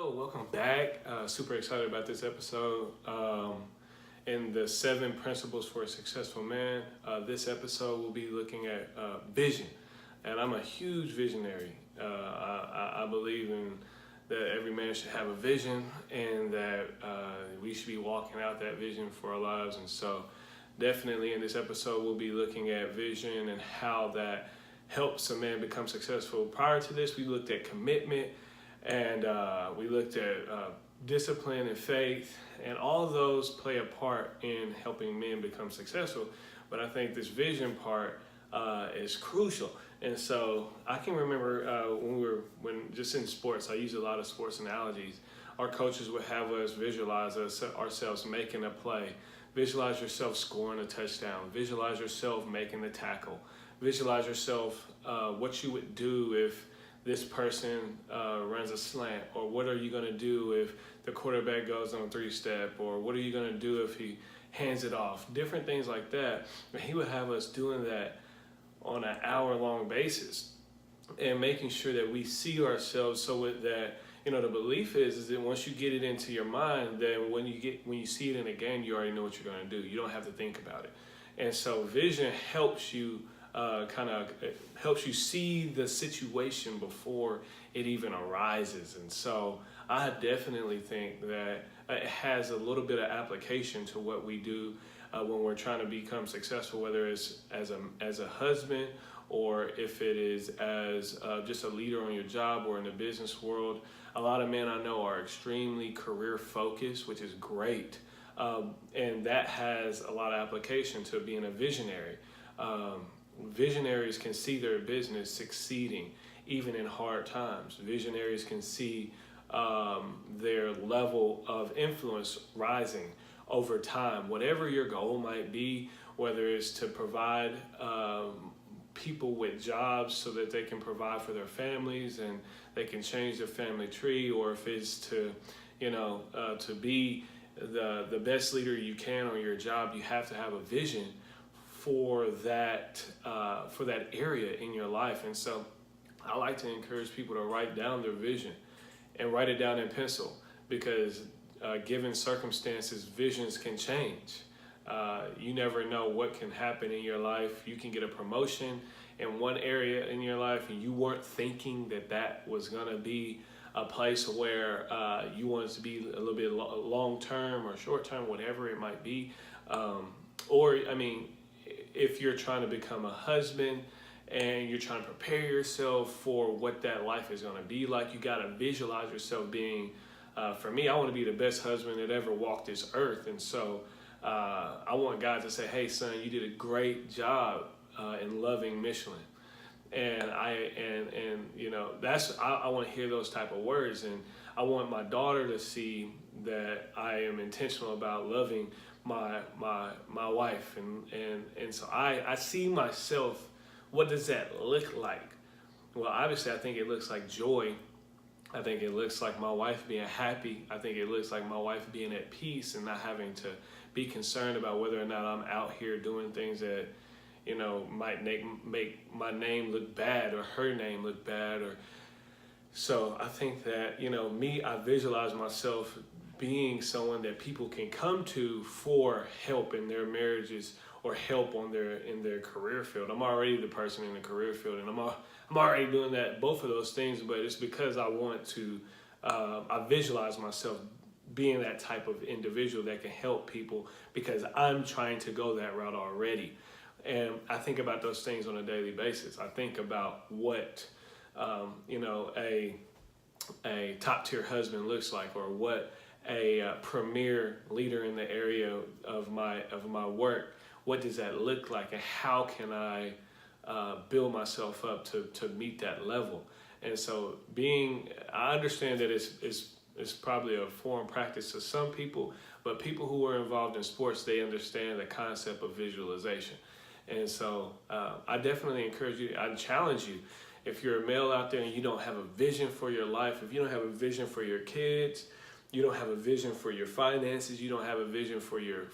Hello, welcome back. Super excited about this episode. In the 7 principles for a successful man, this episode will be looking at vision. And I'm a huge visionary. I believe in that every man should have a vision and that we should be walking out that vision for our lives. And so, definitely in this episode, we'll be looking at vision and how that helps a man become successful. Prior to this, we looked at commitment and we looked at discipline and faith, and all of those play a part in helping men become successful. But I think this vision part is crucial. And so I can remember when just in sports, I use a lot of sports analogies. Our coaches would have us visualize ourselves making a play. Visualize yourself scoring a touchdown. Visualize yourself making the tackle. Visualize yourself what you would do if this person runs a slant, or what are you going to do if the quarterback goes on a 3-step, or what are you going to do if he hands it off, different things like that. And he would have us doing that on an hour-long basis and making sure that we see ourselves so that, the belief is that once you get it into your mind, then when you see it in a game, you already know what you're going to do. You don't have to think about it. And so vision helps you helps you see the situation before it even arises. And so I definitely think that it has a little bit of application to what we do when we're trying to become successful, whether it's as a husband, or if it is as just a leader on your job or in the business world. A lot of men I know are extremely career focused, which is great. And that has a lot of application to being a visionary. Visionaries can see their business succeeding even in hard times. Visionaries can see their level of influence rising over time. Whatever your goal might be, whether it's to provide people with jobs so that they can provide for their families and they can change their family tree, or if it's to, to be the best leader you can on your job, you have to have a vision for that area in your life. And so I like to encourage people to write down their vision and write it down in pencil, because given circumstances, visions can change. You never know what can happen in your life. You can get a promotion in one area in your life and you weren't thinking that was going to be a place where you wanted to be a little bit long-term or short-term, whatever it might be. If you're trying to become a husband and you're trying to prepare yourself for what that life is going to be like, you got to visualize yourself being, for me, I want to be the best husband that ever walked this earth. And so I want God to say, hey, son, you did a great job in loving Michelin. And I want to hear those type of words. And I want my daughter to see that I am intentional about loving my wife, and so I see myself. What does that look like? Well, obviously I think it looks like joy. I think it looks like my wife being happy. I think it looks like my wife being at peace and not having to be concerned about whether or not I'm out here doing things that might make my name look bad or her name look bad. Or so I think that I visualize myself being someone that people can come to for help in their marriages or help in their career field. I'm already the person in the career field, and I'm already doing both of those things. But it's because I want to. I visualize myself being that type of individual that can help people because I'm trying to go that route already. And I think about those things on a daily basis. I think about what a top tier husband looks like, or what a premier leader in the area of my work, what does that look like, and how can I build myself up to meet that level? And so I understand that it's probably a foreign practice to some people, but people who are involved in sports, they understand the concept of visualization. And so I definitely encourage you, I challenge you, if you're a male out there and you don't have a vision for your life, if you don't have a vision for your kids, you don't have a vision for your finances, you don't have a vision for your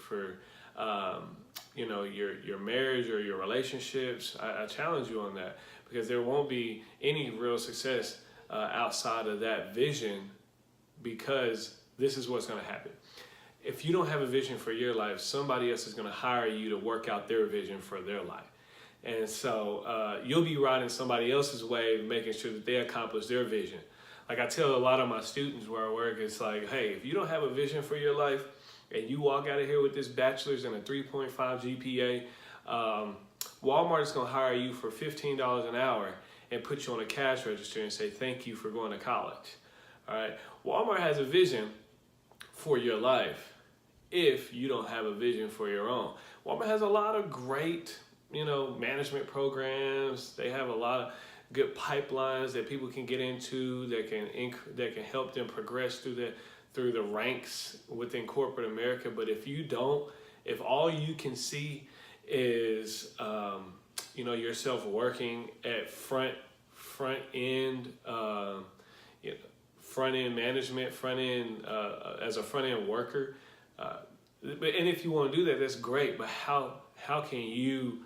marriage or your relationships, I challenge you on that, because there won't be any real success outside of that vision because this is what's going to happen. If you don't have a vision for your life, somebody else is going to hire you to work out their vision for their life. And so you'll be riding somebody else's wave, making sure that they accomplish their vision. Like I tell a lot of my students where I work, it's like, hey, if you don't have a vision for your life and you walk out of here with this bachelor's and a 3.5 GPA, Walmart is going to hire you for $15 an hour and put you on a cash register and say, thank you for going to college. All right. Walmart has a vision for your life if you don't have a vision for your own. Walmart has a lot of great, management programs. They have a lot of good pipelines that people can get into that can help them progress through the ranks within corporate America. But if all you can see is yourself working at front end management, as a front end worker, and if you want to do that, that's great. But how can you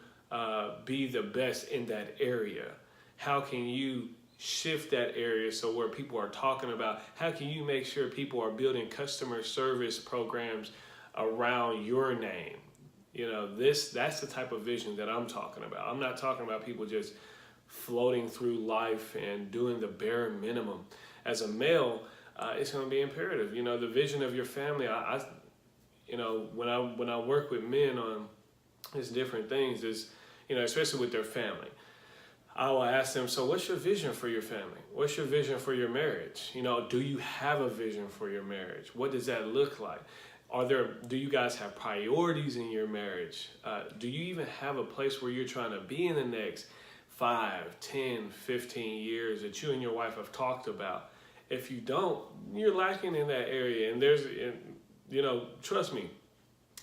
be the best in that area? How can you shift that area so where people are talking about, how can you make sure people are building customer service programs around your name? That's the type of vision that I'm talking about. I'm not talking about people just floating through life and doing the bare minimum. As a male, it's going to be imperative. The vision of your family. When I work with men on these different things, is especially with their family, I will ask them, so what's your vision for your family? What's your vision for your marriage? Do you have a vision for your marriage? What does that look like? Do you guys have priorities in your marriage? Do you even have a place where you're trying to be in the next 5, 10, 15 years that you and your wife have talked about? If you don't, you're lacking in that area. And trust me,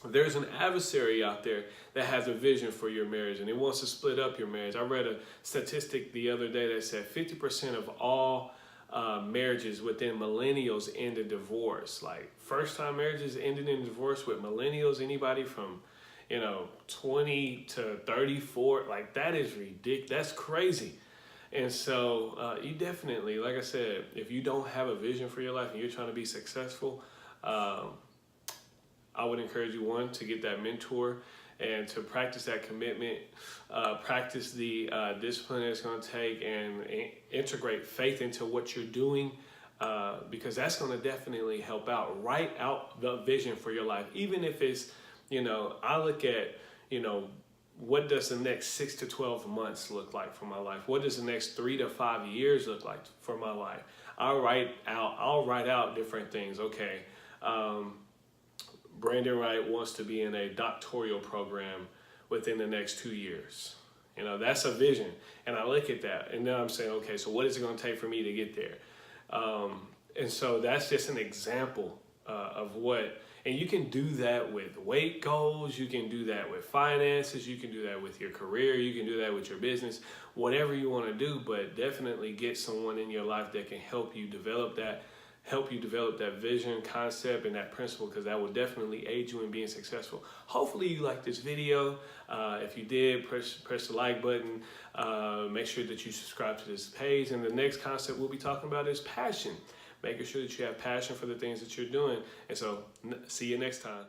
there's an adversary out there that has a vision for your marriage and it wants to split up your marriage. I read a statistic the other day that said 50% of all marriages within millennials end in divorce. Like first-time marriages ended in divorce with millennials. Anybody from 20 to 34, like that is ridiculous. That's crazy. And so you definitely, like I said, if you don't have a vision for your life and you're trying to be successful, I would encourage you, one, to get that mentor and to practice that commitment, practice the discipline it's going to take, and integrate faith into what you're doing, because that's going to definitely help out. Write out the vision for your life, even if it's, I look at, what does the next 6 to 12 months look like for my life? What does the next 3 to 5 years look like for my life? I'll write out different things. Okay. Brandon Wright wants to be in a doctoral program within the next 2 years. That's a vision. And I look at that and then I'm saying, okay, so what is it going to take for me to get there? And so that's just an example of what, and you can do that with weight goals. You can do that with finances. You can do that with your career. You can do that with your business, whatever you want to do, but definitely get someone in your life that can help you develop that vision, concept, and that principle, because that will definitely aid you in being successful. Hopefully you liked this video. If you did, press the like button. Make sure that you subscribe to this page. And the next concept we'll be talking about is passion. Making sure that you have passion for the things that you're doing. And so see you next time.